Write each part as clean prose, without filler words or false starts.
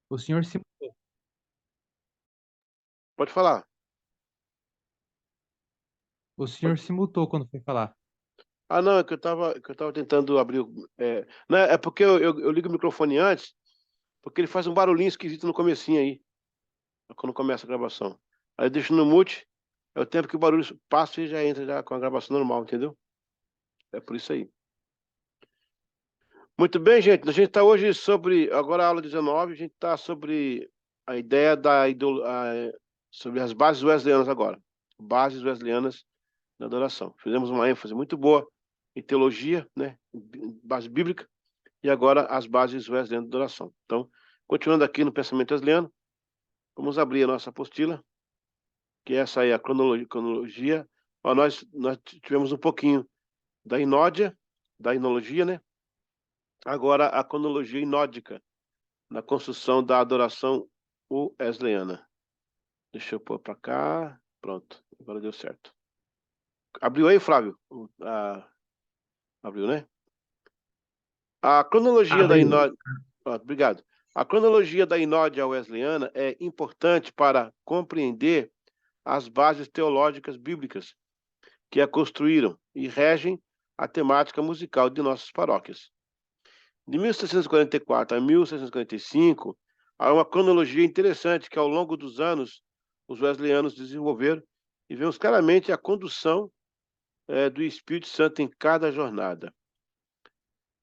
O senhor se mutou. Pode falar. O senhor Pode- se mutou quando foi falar. Ah, não, é que eu tava tentando abrir é porque eu ligo o microfone antes, porque ele faz um barulhinho esquisito no comecinho aí, quando começa a gravação. Aí eu deixo no mute, é o tempo que o barulho passa e já entra já com a gravação normal, entendeu? É por isso aí. Muito bem, gente. A gente está hoje sobre, agora a aula 19, a gente está sobre a ideia sobre as bases wesleyanas agora. Bases wesleyanas da adoração. Fizemos uma ênfase muito boa em teologia, né? Base bíblica, e agora as bases wesleyanas da adoração. Então, continuando aqui no pensamento wesleyano, vamos abrir a nossa apostila, que essa é a cronologia. Ó, nós tivemos um pouquinho da inódia, da inologia, né? Agora a cronologia inódica na construção da adoração wesleyana. Deixa eu pôr para cá. Pronto, agora deu certo. Abriu aí, Flávio? Abriu, né? A cronologia da Abriu. inódia. Obrigado. A cronologia da inódia wesleyana é importante para compreender as bases teológicas bíblicas que a construíram e regem a temática musical de nossas paróquias. De 1744 a 1745, há uma cronologia interessante que, ao longo dos anos, os wesleyanos desenvolveram e vemos claramente a condução do Espírito Santo em cada jornada.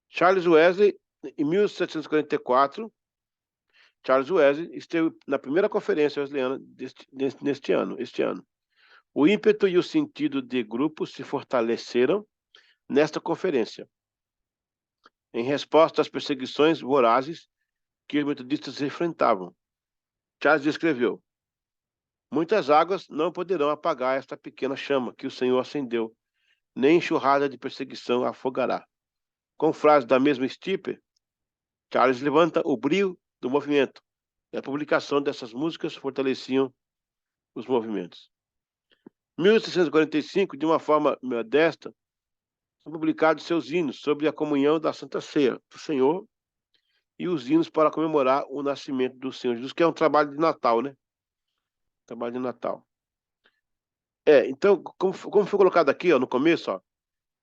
Charles Wesley, em 1744, Charles Wesley esteve na primeira conferência wesleyana este ano. O ímpeto e o sentido de grupo se fortaleceram nesta conferência, em resposta às perseguições vorazes que os metodistas enfrentavam. Charles escreveu: muitas águas não poderão apagar esta pequena chama que o Senhor acendeu, nem enxurrada de perseguição afogará. Com frases da mesma estipe, Charles levanta o brio do movimento, e a publicação dessas músicas fortaleciam os movimentos. Em 1645, de uma forma modesta, são publicados seus hinos sobre a comunhão da Santa Ceia do Senhor e os hinos para comemorar o nascimento do Senhor Jesus, que é um trabalho de Natal, né? Trabalho de Natal. Então, como foi colocado aqui, ó, no começo, ó,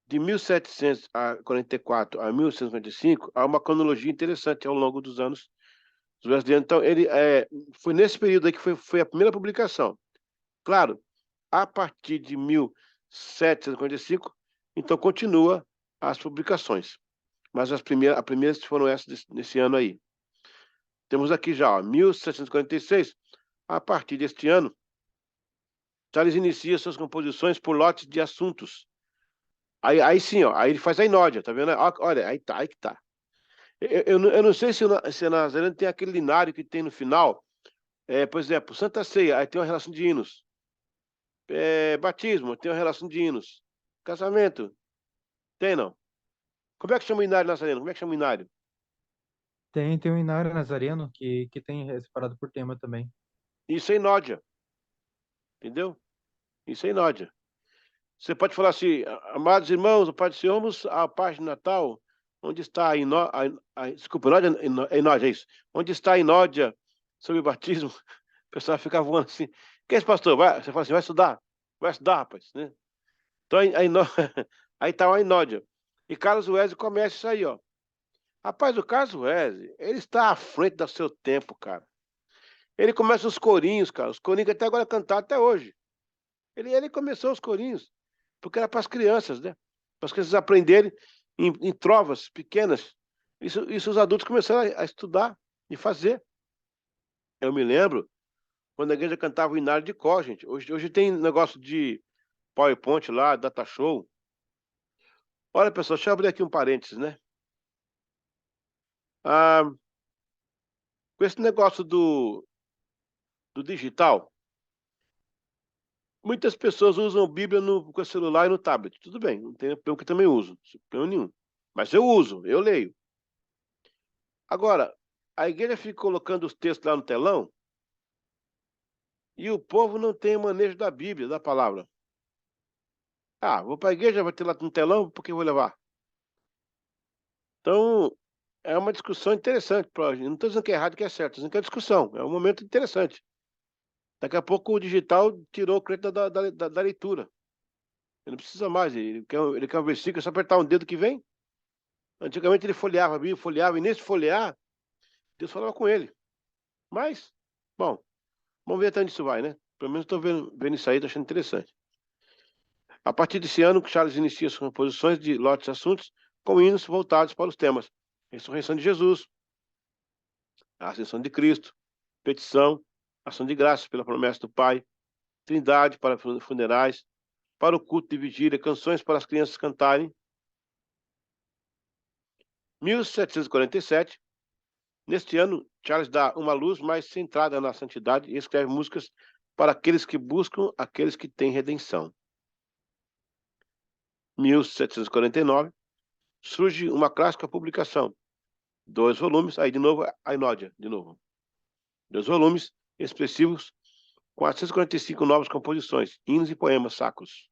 de 1744 a 1755, há uma cronologia interessante ao longo dos anos dos brasileiros. Então, foi nesse período aí que foi a primeira publicação. Claro, a partir de 1755, então continua as publicações. Mas as primeiras foram essas nesse ano aí. Temos aqui já, ó, 1746, a partir deste ano, Charles inicia suas composições por lotes de assuntos. Aí sim, ó, aí ele faz a inódia, tá vendo? Olha, aí que tá. Eu não sei se a Nazareno tem aquele linário que tem no final. Por exemplo, Santa Ceia, aí tem uma relação de hinos. Batismo, tem uma relação de hinos. Casamento, tem não? Como é que chama o inário Nazareno? Como é que chama o inário? Tem um Inário Nazareno que tem separado por tema também. Isso é inódia, entendeu? Isso é inódia. Você pode falar assim, amados irmãos, o Pai do Senhor, vamos à página Natal, onde está desculpa, inódia, é isso. Onde está a inódia sobre o batismo? O pessoal fica voando assim. Que é esse pastor? Você fala assim, vai estudar, rapaz, né? Então, aí tá uma inódia. E Carlos Wesley começa isso aí, ó. Rapaz, o Carlos Wesley, ele está à frente do seu tempo, cara. Ele começa os corinhos, cara. Os corinhos que até agora cantar até hoje. Ele começou os corinhos, porque era para as crianças, né? Para as crianças aprenderem em trovas pequenas. Isso os adultos começaram a estudar e fazer. Eu me lembro quando a igreja cantava o Inário de cor, gente. Hoje tem negócio de PowerPoint lá, data show. Olha, pessoal, deixa eu abrir aqui um parênteses, né? Ah, com esse negócio do digital, muitas pessoas usam Bíblia com o celular e no tablet. Tudo bem, não tem problema que eu também uso, sem problema nenhum. Mas eu uso, eu leio. Agora, a igreja fica colocando os textos lá no telão e o povo não tem manejo da Bíblia, da palavra. Ah, vou para a igreja, vai ter lá no telão, por que eu vou levar? Então, é uma discussão interessante. Não estou dizendo que é errado e que é certo, estou dizendo que é discussão. É um momento interessante. Daqui a pouco o digital tirou o crédito da leitura. Ele não precisa mais. Ele quer um versículo, é só apertar um dedo que vem. Antigamente ele folheava a Bíblia, folheava, e nesse folhear, Deus falava com ele. Mas, bom, vamos ver até onde isso vai, né? Pelo menos estou vendo isso aí, estou achando interessante. A partir desse ano, Charles inicia suas composições de lotes de assuntos com hinos voltados para os temas: ressurreição de Jesus, a ascensão de Cristo, petição, ação de graças pela promessa do Pai, trindade para funerais, para o culto de vigília, canções para as crianças cantarem. 1747, neste ano, Charles dá uma luz mais centrada na santidade e escreve músicas para aqueles que buscam, aqueles que têm redenção. 1749, surge uma clássica publicação, 2 volumes, aí de novo, a Inódia, de novo. 2 volumes expressivos, 445 novas composições, hinos e poemas sacros.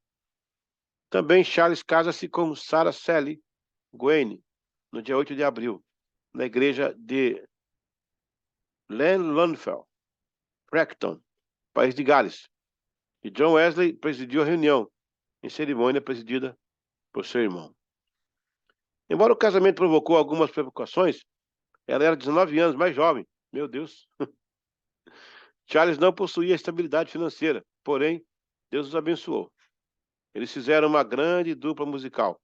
Também Charles casa-se com Sarah Sally Gwynne, no dia 8 de abril, na igreja de Llanfairpwll, Frecton, país de Gales. E John Wesley presidiu a reunião, em cerimônia presidida por seu irmão. Embora o casamento provocou algumas provocações, ela era 19 anos mais jovem. Meu Deus. Charles não possuía estabilidade financeira, porém, Deus os abençoou. Eles fizeram uma grande dupla musical.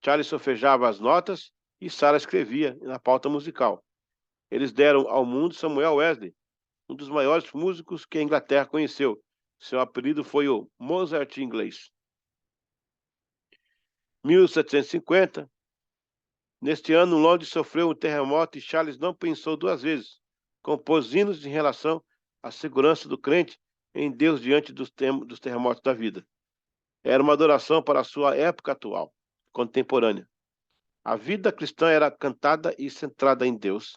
Charles solfejava as notas e Sarah escrevia na pauta musical. Eles deram ao mundo Samuel Wesley, um dos maiores músicos que a Inglaterra conheceu. Seu apelido foi o Mozart inglês. 1750, neste ano, Londres sofreu um terremoto e Charles não pensou duas vezes. Compôs hinos em relação à segurança do crente em Deus diante dos terremotos da vida. Era uma adoração para a sua época atual, contemporânea. A vida cristã era cantada e centrada em Deus,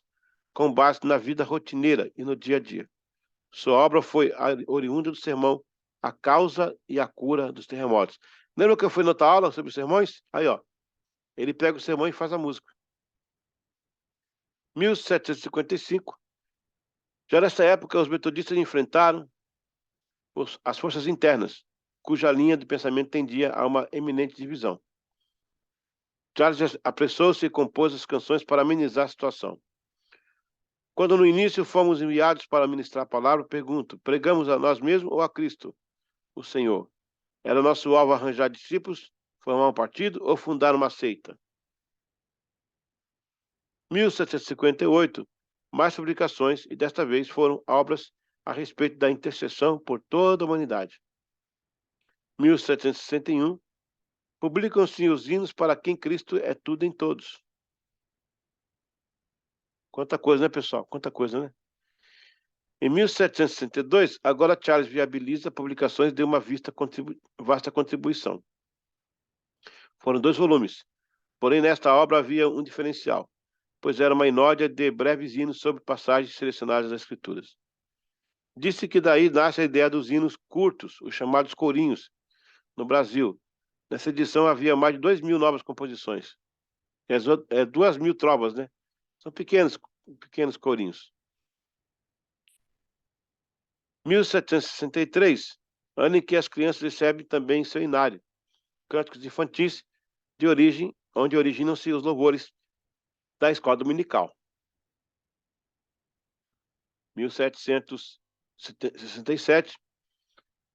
com base na vida rotineira e no dia a dia. Sua obra foi oriunda do sermão A Causa e a Cura dos Terremotos. Lembra que eu fui na outra aula sobre sermões? Aí, ó. Ele pega o sermão e faz a música. 1755. Já nessa época, os metodistas enfrentaram as forças internas, cuja linha de pensamento tendia a uma eminente divisão. Charles apressou-se e compôs as canções para amenizar a situação. Quando no início fomos enviados para ministrar a palavra, pergunto: pregamos a nós mesmos ou a Cristo, o Senhor? Era nosso alvo arranjar discípulos, formar um partido ou fundar uma seita? 1758, mais publicações, e desta vez foram obras a respeito da intercessão por toda a humanidade. 1761, publicam-se os hinos para quem Cristo é tudo em todos. Quanta coisa, né, pessoal? Quanta coisa, né? Em 1762, agora Charles viabiliza publicações de uma vasta contribuição. Foram 2 volumes, porém nesta obra havia um diferencial, pois era uma inódia de breves hinos sobre passagens selecionadas das Escrituras. Disse que daí nasce a ideia dos hinos curtos, os chamados corinhos, no Brasil. Nessa edição havia mais de 2.000 novas composições. 2.000 trovas, né? São pequenos corinhos. 1763, ano em que as crianças recebem também seu inário, cânticos infantis onde originam-se os louvores da escola dominical. 1767,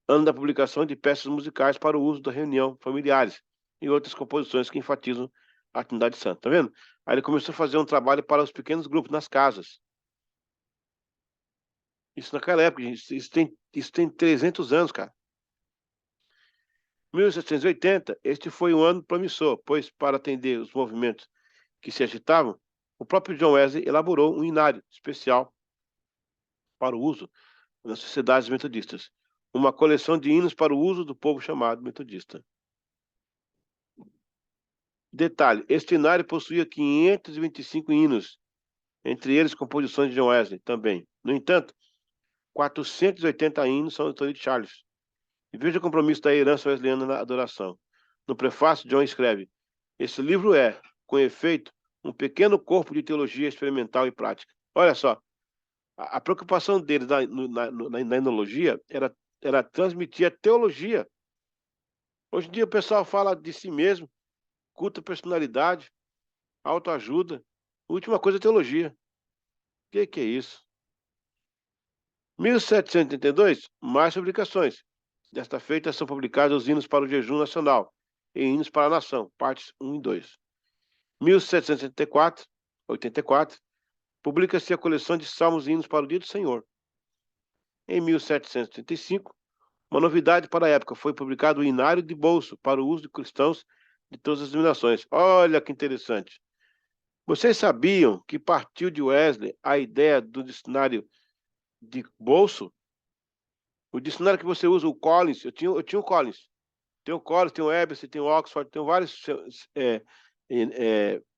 ano da publicação de peças musicais para o uso da reunião, familiares e outras composições que enfatizam a Trindade Santa. Tá vendo? Aí ele começou a fazer um trabalho para os pequenos grupos nas casas. Isso naquela época, gente, isso tem 300 anos, cara. 1780, este foi um ano promissor, pois para atender os movimentos que se agitavam, o próprio John Wesley elaborou um inário especial para o uso nas sociedades metodistas, uma coleção de hinos para o uso do povo chamado metodista. Detalhe, este inário possuía 525 hinos, entre eles composições de John Wesley também. No entanto, 480 hinos são da autoria de Charles. E veja o compromisso da herança wesleyana na adoração. No prefácio, John escreve: esse livro é, com efeito, um pequeno corpo de teologia experimental e prática. Olha só, a preocupação deles na enologia era transmitir a teologia. Hoje em dia o pessoal fala de si mesmo, culto à personalidade, autoajuda. A última coisa é teologia. O que é isso? 1782, mais publicações. Desta feita são publicados os hinos para o jejum nacional e hinos para a nação, partes 1 e 2. 1784, publica-se a coleção de salmos e hinos para o dia do Senhor. Em 1785, uma novidade para a época, foi publicado o Inário de Bolso para o uso de cristãos de todas as denominações. Olha que interessante. Vocês sabiam que partiu de Wesley a ideia do dicionário de bolso? O dicionário que você usa, o Collins, eu tinha o Collins. Tem o Collins, tem o Webster, tem o Oxford, tem vários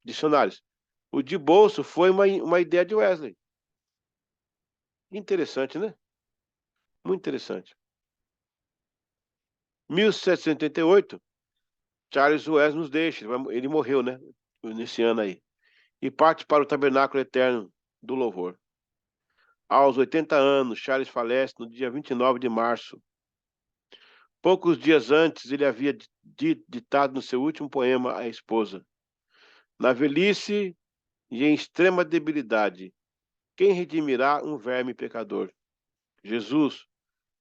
dicionários. O de bolso foi uma ideia de Wesley. Interessante, né? Muito interessante. 1788, Charles Wesley nos deixa. Ele morreu, né? Nesse ano aí. E parte para o tabernáculo eterno do louvor. Aos 80 anos, Charles falece no dia 29 de março. Poucos dias antes, ele havia ditado no seu último poema à esposa: na velhice e em extrema debilidade, quem redimirá um verme pecador? Jesus,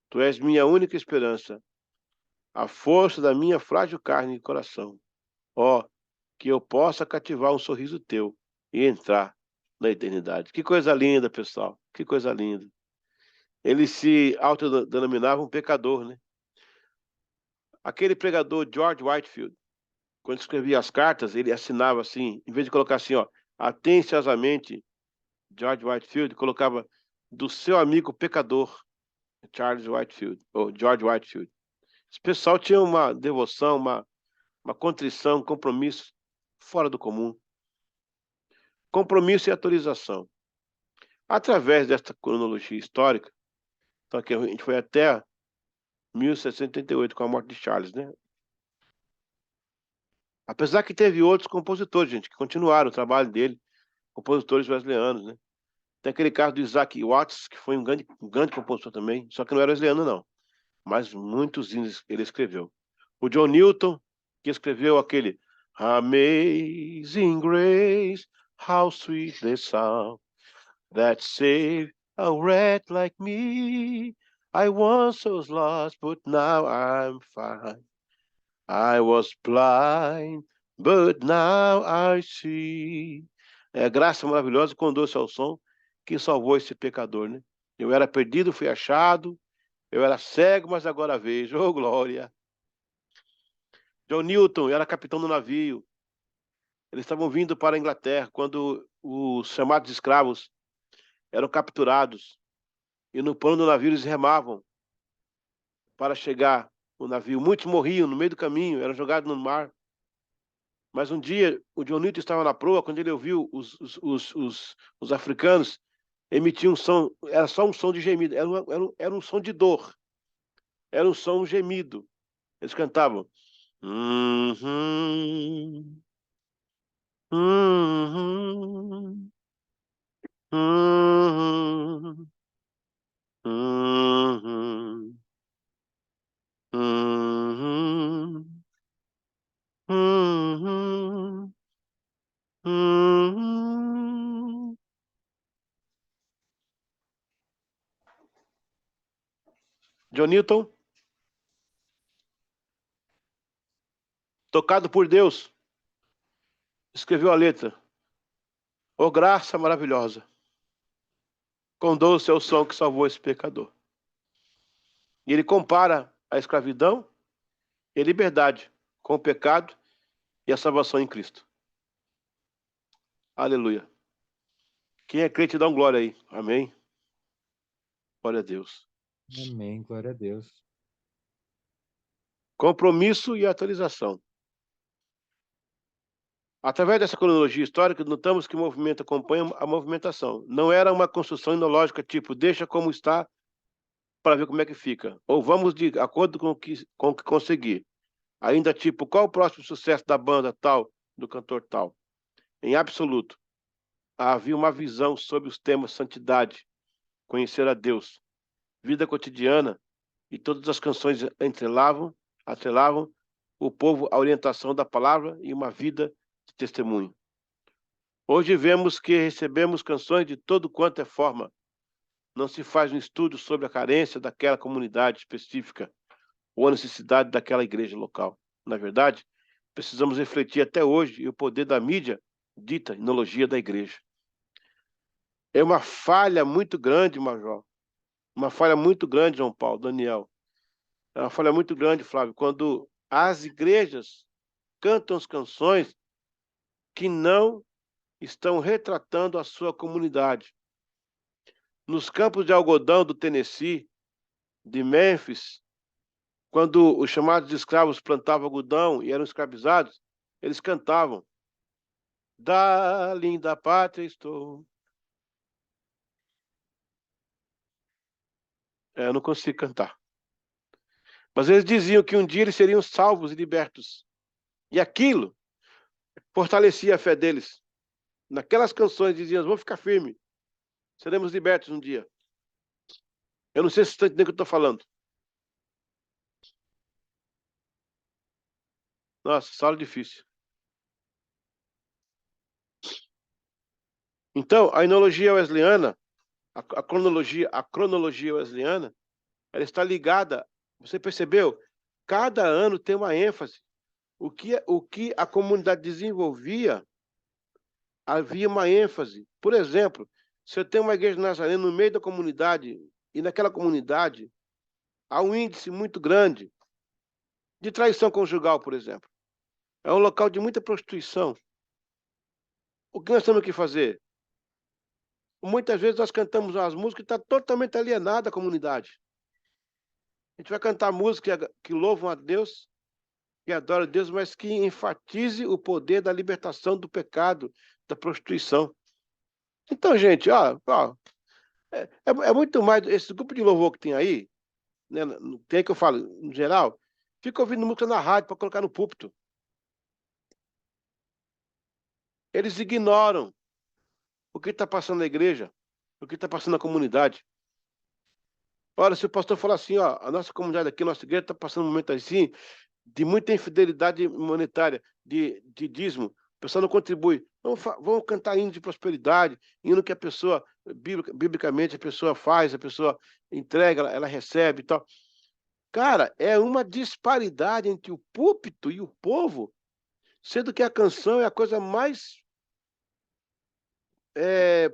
tu és minha única esperança, a força da minha frágil carne e coração. Ó, que eu possa cativar um sorriso teu e entrar na eternidade. Que coisa linda, pessoal. Que coisa linda. Ele se autodenominava um pecador, né? Aquele pregador George Whitefield, quando escrevia as cartas, ele assinava assim, em vez de colocar assim, ó, atenciosamente, George Whitefield, colocava do seu amigo pecador, Charles Whitefield, ou George Whitefield. Esse pessoal tinha uma devoção, uma contrição, um compromisso fora do comum. Compromisso e atualização. Através desta cronologia histórica, então aqui a gente foi até 1788, com a morte de Charles, né? Apesar que teve outros compositores, gente, que continuaram o trabalho dele, compositores wesleyanos, né? Tem aquele caso do Isaac Watts, que foi um grande compositor também, só que não era wesleyano, não. Mas muitos hinos ele escreveu. O John Newton, que escreveu aquele Amazing Grace, how sweet the sound that saved a wretch like me. I once was lost, but now I'm found. I was blind, but now I see. É graça maravilhosa com doce ao som que salvou esse pecador, né? Eu era perdido, fui achado. Eu era cego, mas agora vejo. Oh, glória. John Newton era capitão do navio. Eles estavam vindo para a Inglaterra quando os chamados escravos eram capturados. E no pano do navio eles remavam para chegar no navio. Muitos morriam no meio do caminho, eram jogados no mar. Mas um dia, o John Newton estava na proa, quando ele ouviu os africanos emitir um som, era só um som de gemido, era um som de dor, era um som, um gemido. Eles cantavam. Uhum, uhum, uhum, uhum, uhum, uhum, uhum. John Newton, tocado por Deus, escreveu a letra. Oh, graça maravilhosa, com doce é o som que salvou esse pecador. E ele compara a escravidão e a liberdade com o pecado e a salvação em Cristo. Aleluia. Quem é crente, dá um glória aí. Amém. Glória a Deus. Amém, glória a Deus. Compromisso e atualização. Através dessa cronologia histórica, notamos que o movimento acompanha a movimentação. Não era uma construção inológica, tipo, deixa como está para ver como é que fica. Ou vamos de acordo com o que conseguir. Ainda tipo, qual o próximo sucesso da banda tal, do cantor tal. em absoluto. Havia uma visão sobre os temas santidade, conhecer a Deus, vida cotidiana, e todas as canções atrelavam o povo à orientação da palavra e uma vida de testemunho. Hoje vemos que recebemos canções de todo quanto é forma. Não se faz um estudo sobre a carência daquela comunidade específica ou a necessidade daquela igreja local. Na verdade, precisamos refletir até hoje o poder da mídia dita enologia da igreja. É uma falha muito grande, Major. Uma falha muito grande, João Paulo, Daniel. É uma falha muito grande, Flávio, quando as igrejas cantam as canções que não estão retratando a sua comunidade. Nos campos de algodão do Tennessee, de Memphis, quando os chamados escravos plantavam algodão e eram escravizados, eles cantavam: Da linda pátria estou. Eu não consigo cantar. Mas eles diziam que um dia eles seriam salvos e libertos. E aquilo fortalecia a fé deles. Naquelas canções diziam: vamos ficar firmes, seremos libertos um dia. Eu não sei se você está entendendo o que eu estou falando. Nossa, sala difícil. Então, a enologia wesleyana, a cronologia wesleyana, ela está ligada, você percebeu? Cada ano tem uma ênfase. O que a comunidade desenvolvia, havia uma ênfase. Por exemplo, se eu tenho uma igreja nazarena no meio da comunidade, e naquela comunidade há um índice muito grande de traição conjugal, por exemplo. É um local de muita prostituição. O que nós temos que fazer? Muitas vezes nós cantamos as músicas e está totalmente alienada a comunidade. A gente vai cantar músicas que louvam a Deus, que adoram a Deus, mas que enfatize o poder da libertação do pecado, da prostituição. Então, gente, é muito mais. Esse grupo de louvor que tem aí, né, tem que eu falo, no geral, fica ouvindo música na rádio para colocar no púlpito. Eles ignoram o que está passando na igreja, o que está passando na comunidade. Olha, se o pastor falar assim, ó, a nossa comunidade aqui, a nossa igreja está passando um momento assim, de muita infidelidade monetária, de dízimo, o pessoal não contribui. Vamos cantar hino de prosperidade, hino que a pessoa, biblicamente, a pessoa faz, a pessoa entrega, ela recebe e tal. Cara, é uma disparidade entre o púlpito e o povo, sendo que a canção é a coisa mais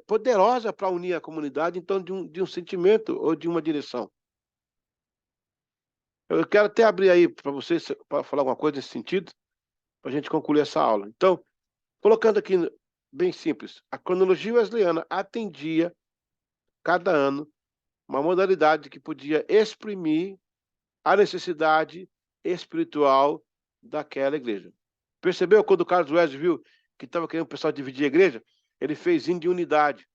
poderosa para unir a comunidade, então, de um sentimento ou de uma direção. Eu quero até abrir aí para vocês, para falar alguma coisa nesse sentido, para a gente concluir essa aula. Então, colocando aqui bem simples, a cronologia wesleyana atendia, cada ano, uma modalidade que podia exprimir a necessidade espiritual daquela igreja. Percebeu quando o Carlos Wesley viu que estava querendo o pessoal dividir a igreja? Ele fez hino de unidade,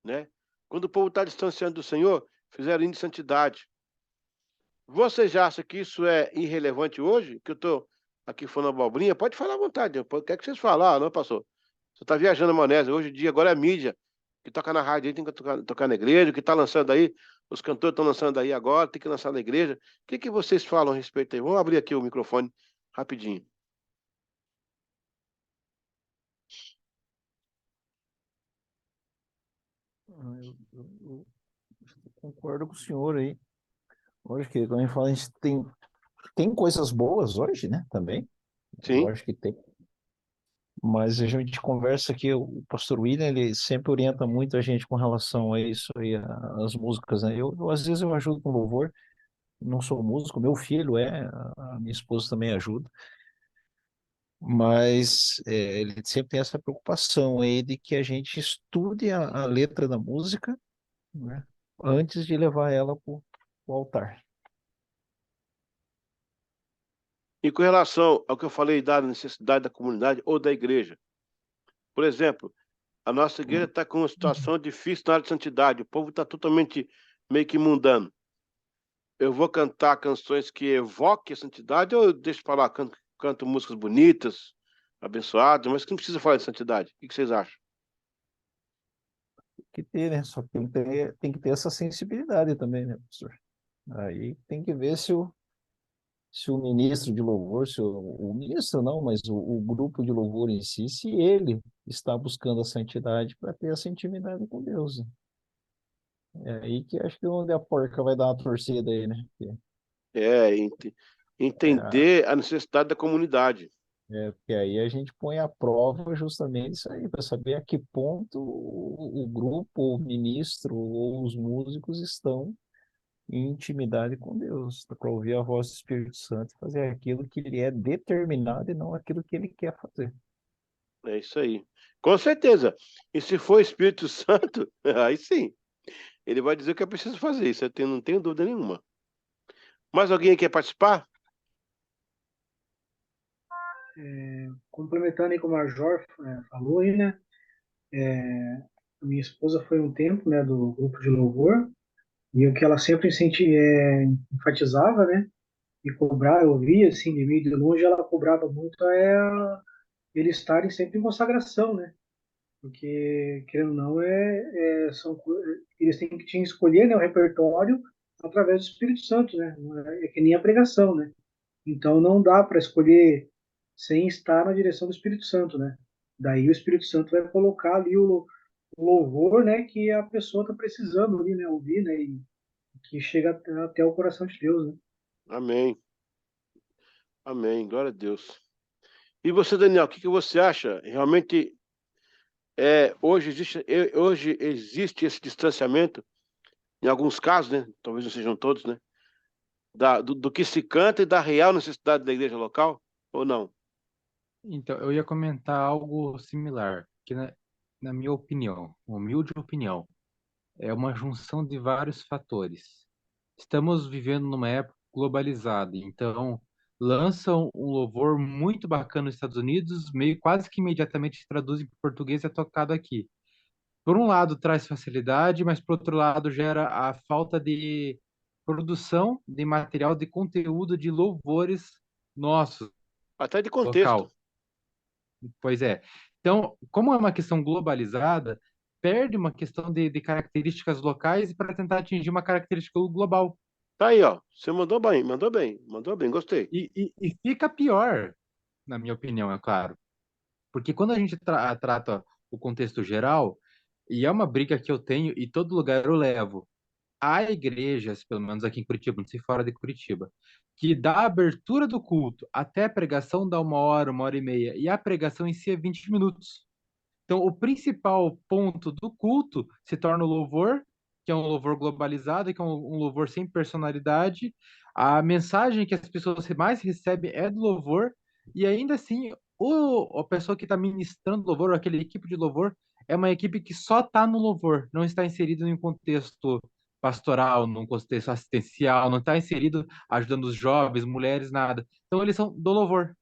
né? Quando o povo está distanciando do Senhor, fizeram hino de santidade. Você já acha que isso é irrelevante hoje? Que eu estou aqui falando abobrinha? Pode falar à vontade. O que é que vocês falam? Não, pastor? Você está viajando a maionese. Hoje em dia, agora é a mídia. Que toca na rádio aí, tem que tocar na igreja. Que está lançando aí, os cantores estão lançando aí agora, tem que lançar na igreja. O que que vocês falam a respeito aí? Vamos abrir aqui o microfone rapidinho. Eu concordo com o senhor aí. Hoje que, quando a gente fala, a gente tem coisas boas hoje, né? Também. Eu Sim. acho que tem. Mas a gente conversa aqui, o pastor William, ele sempre orienta muito a gente com relação a isso aí, as músicas, né? Às vezes eu ajudo com louvor, não sou músico, meu filho a minha esposa também ajuda, mas ele sempre tem essa preocupação aí de que a gente estude a letra da música, né? Antes de levar ela para o altar. E com relação ao que eu falei da necessidade da comunidade ou da igreja, por exemplo, a nossa igreja está com uma situação difícil na área de santidade. O povo está totalmente meio que mundano. Eu vou cantar canções que evoquem a santidade ou eu deixo para lá, canto músicas bonitas, abençoados, mas que não precisa falar de santidade. O que vocês acham? Que ter, né? Só que tem que ter essa sensibilidade também, né, pastor? Aí tem que ver se o ministro de louvor, se o ministro não, mas o grupo de louvor em si, se ele está buscando a santidade para ter essa intimidade com Deus, né? É aí que acho que onde a porca vai dar uma torcida aí, né? É, É, entender a necessidade da comunidade. porque aí a gente põe à prova justamente isso aí, para saber a que ponto o grupo, o ministro ou os músicos estão em intimidade com Deus, para ouvir a voz do Espírito Santo e fazer aquilo que ele é determinado e não aquilo que ele quer fazer. É isso aí. Com certeza. E se for Espírito Santo, aí sim, ele vai dizer o que é preciso fazer. Isso eu não tenho dúvida nenhuma. Mais alguém quer participar? Complementando aí como a Major falou aí, né? A minha esposa foi um tempo, né, do grupo de louvor, e o que ela sempre enfatizava, né, e cobrar, eu via, assim, de meio de longe, ela cobrava muito eles estarem sempre em consagração, né, porque, querendo ou não, eles tinham que escolher, né, o repertório através do Espírito Santo, né, é que nem a pregação, né, então não dá para escolher sem estar na direção do Espírito Santo, né, daí o Espírito Santo vai colocar ali o louvor, né, que a pessoa está precisando ali, né, ouvir, né, e que chega até o coração de Deus, né. Amém. Amém. Glória a Deus. E você, Daniel, o que você acha? Realmente, hoje existe esse distanciamento, em alguns casos, né? Talvez não sejam todos, né? Do que se canta e da real necessidade da igreja local, ou não? Então, eu ia comentar algo similar, que na minha opinião, humilde opinião, é uma junção de vários fatores. Estamos vivendo numa época globalizada, então lançam um louvor muito bacana nos Estados Unidos, meio quase que imediatamente traduzem para o português e é tocado aqui. Por um lado, traz facilidade, mas por outro lado, gera a falta de produção de material de conteúdo de louvores nossos, Até de contexto. local. Pois é. Então, como é uma questão globalizada, perde uma questão de características locais para tentar atingir uma característica global. Tá aí, ó. Você mandou bem, gostei. E fica pior, na minha opinião, é claro. Porque quando a gente trata o contexto geral, e é uma briga que eu tenho e todo lugar eu levo, há igrejas, pelo menos aqui em Curitiba, não sei fora de Curitiba, que da abertura do culto até a pregação dá uma hora e meia, e a pregação em si é 20 minutos. Então, o principal ponto do culto se torna o louvor, que é um louvor globalizado, que é um louvor sem personalidade. A mensagem que as pessoas mais recebem é do louvor, e ainda assim, a pessoa que está ministrando louvor, ou aquela equipe de louvor, é uma equipe que só está no louvor, não está inserido em um contexto pastoral, num contexto assistencial, não está inserido ajudando os jovens, mulheres, nada. Então, eles são do louvor.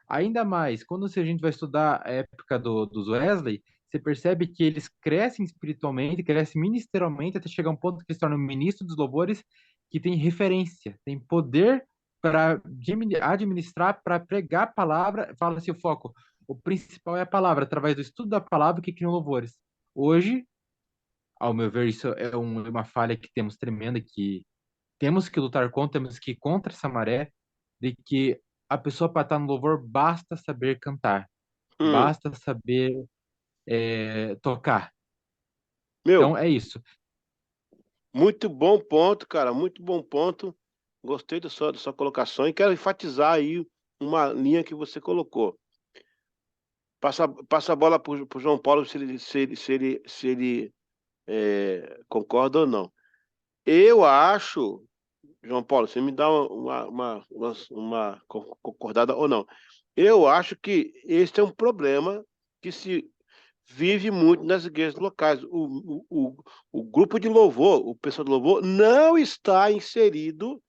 Ainda mais, quando se a gente vai estudar a época dos Wesley, você percebe que eles crescem espiritualmente, crescem ministerialmente, até chegar a um ponto que eles se tornam ministro dos louvores, que tem referência, tem poder para administrar, para pregar a palavra. Fala assim, o foco, o principal é a palavra, através do estudo da palavra que criam louvores. Hoje, ao meu ver, isso é uma falha que temos tremenda, que temos que lutar contra, temos que ir contra essa maré, de que a pessoa para estar no louvor basta saber cantar, Hum, basta saber tocar. meu, Então é isso. muito bom ponto, cara, muito bom ponto. Gostei da sua colocação e quero enfatizar aí uma linha que você colocou. Passa a bola para o João Paulo se ele concorda ou não. Eu acho, João Paulo, você me dá uma concordada ou não? Eu acho que esse é um problema que se vive muito nas igrejas locais. O grupo de louvor, o pessoal do louvor, não está inserido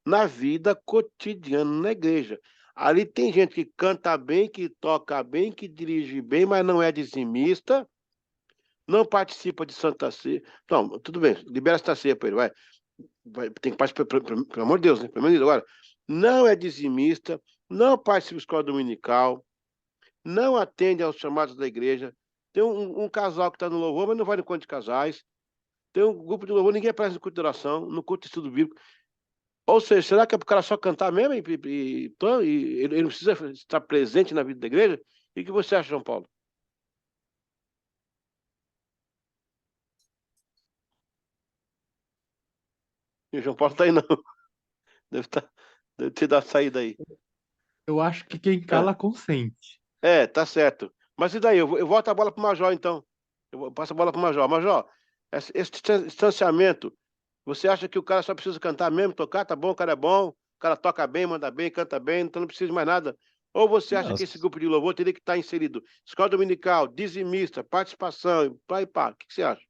na vida cotidiana na igreja. Ali tem gente que canta bem, que toca bem, que dirige bem, mas não é dizimista, não participa de Santa Ceia. Não, tudo bem, libera esta ceia para ele, tem que participar, pelo amor de Deus, né? Pelo menos agora, não é dizimista, não participa da escola dominical, não atende aos chamados da igreja. Tem um casal que está no louvor, mas não vai no encontro de casais. Tem um grupo de louvor, ninguém aparece no culto de oração, no culto de estudo bíblico. Ou seja, será que é para o cara só cantar mesmo e ele não precisa estar presente na vida da igreja? E o que você acha, João Paulo? E o João Paulo está aí, não. Deve ter dado saída aí. Eu acho que quem cala consente. Tá certo. Mas e daí? Eu volto a bola para o Major, então. Passo a bola para o Major. Major, esse distanciamento, você acha que o cara só precisa cantar mesmo, tocar? Tá bom, o cara é bom, o cara toca bem, manda bem, canta bem, então não precisa de mais nada. Ou você acha que esse Nossa. grupo de louvor teria que estar inserido? Escola dominical, dizimista, participação, e pá e pá. O que você acha?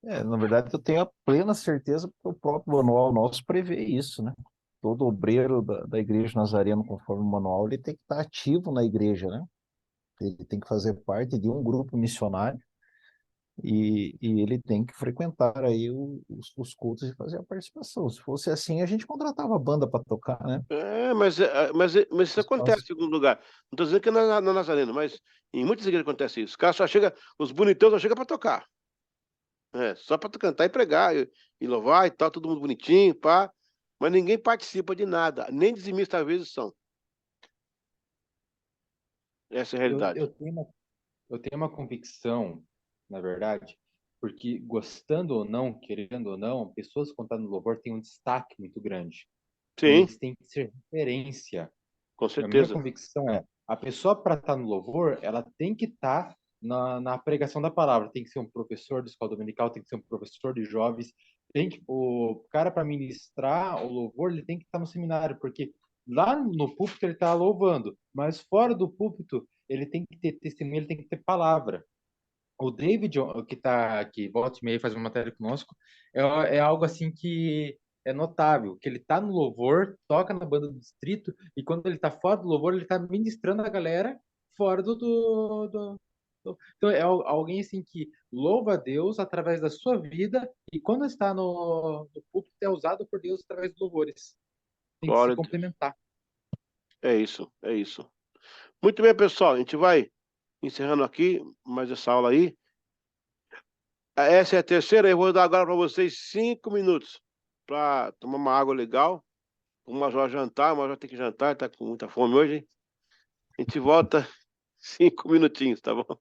Na verdade, eu tenho a plena certeza que o próprio manual nosso prevê isso, né? Todo obreiro da Igreja Nazareno, conforme o manual, ele tem que estar ativo na igreja, né? Ele tem que fazer parte de um grupo missionário e ele tem que frequentar aí os cultos e fazer a participação. Se fosse assim, a gente contratava a banda para tocar, né? Mas isso acontece Espaço. em algum lugar. Não estou dizendo que é na Nazareno, mas em muitas igrejas acontece isso. Os caras só chegam, os bonitões só chegam para tocar. Só para cantar e pregar, e louvar e tal, todo mundo bonitinho, pá. Mas ninguém participa de nada, nem dizimistas às vezes são. Essa é a Eu, realidade. eu tenho uma, eu tenho uma convicção, na verdade, porque gostando ou não, querendo ou não, pessoas que estão no louvor têm um destaque muito grande. Então Sim, eles têm que ser referência. com A minha certeza. convicção é, a pessoa para estar no louvor, ela tem que estar na pregação da palavra. Tem que ser um professor de escola dominical, tem que ser um professor de jovens, tem que o cara para ministrar o louvor, ele tem que estar no seminário, porque lá no púlpito ele está louvando, mas fora do púlpito ele tem que ter testemunho, ele tem que ter palavra. O David, que tá aqui, volta e meia faz uma matéria conosco, é algo assim que é notável, que ele tá no louvor, toca na banda do distrito, e quando ele tá fora do louvor, ele tá ministrando a galera fora Então é alguém assim que louva a Deus através da sua vida, e quando está no púlpito é usado por Deus através dos louvores. Tem que se Glória a Deus. complementar. É isso, é isso. Muito bem, pessoal. A gente vai encerrando aqui mais essa aula aí. Essa é a terceira. Eu vou dar agora para vocês 5 minutos para tomar uma água legal. O Major jantar. O Major tem que jantar, tá com muita fome hoje, hein? A gente volta 5 minutinhos, tá bom?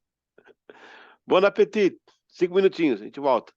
Bom apetite. 5 minutinhos, a gente volta.